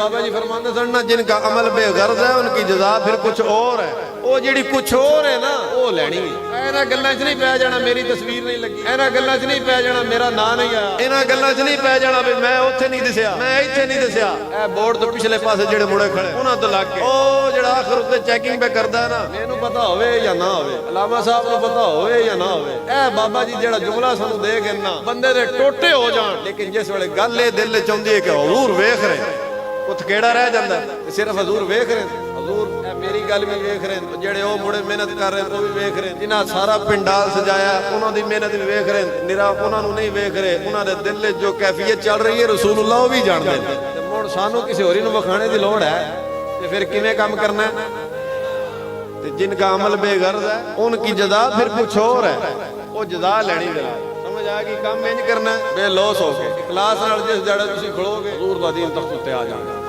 बाबा जी फरमाते सन ना, जिनका अमल बेगर्ज है उनकी जजा फिर कुछ और है। वो जिहड़ी कुछ और है ना वो लैनी है। इन्हां गल्लां च नहीं पै जाना मेरी तस्वीर नहीं लगी, इन्हां गल्लां च नहीं पै जाना मेरा नां नहीं आया, इन्हां गल्लां च नहीं पै जाना भी मैं उत्थे नहीं दिसिया, मैं इत्थे नहीं दिसिया। ए बोर्ड तो पिछले पासे जिहड़े मुड़े खड़े उन्हां तो लग के ओ जिहड़ा आखिर उत्ते चैकिंग पे करदा ना, मैनूं पता होवे या ना होवे, अलामा साहब नूं पता होवे या ना होवे, ए बाबा जी जिहड़ा जुमला सानूं दे के ना बंदे दे टोटे हो जाण, लेकिन जिस वेले गल ए दिल च आउंदी है कि हुजूर वेख रहे, उत्थे केड़ा रह जांदा, सिर्फ हुजूर वेख रहे, हजूर मेरी गल भी वेख रहे हैं, जेड़े वो मुड़े मेहनत कर रहे हैं वो भी वेख रहे हैं, जिन्हें सारा पिंडाल सजाया उन्हों की मेहनत भी वेख रहे हैं, निरा उन्होंने नहीं वेख रहे, उन्होंने दिल जो कैफियत चल रही है रसूलुल्लाह वो भी जानते हैं। मुड़ सानू किसी होरी नूं विखाणे दी लोड़ है तो फिर किवें काम करना है? ते जिनका अमल बेगर्ज है उनकी जजा फिर कुछ और है, वो जजा लैनी जरा समझ आ गई। काम इंज करना है बेलोस हो के इखलास नाल, जिस जड़े तुसीं खड़ोगे हजूर दा दीन तख्त उत्ते आ जाएगा।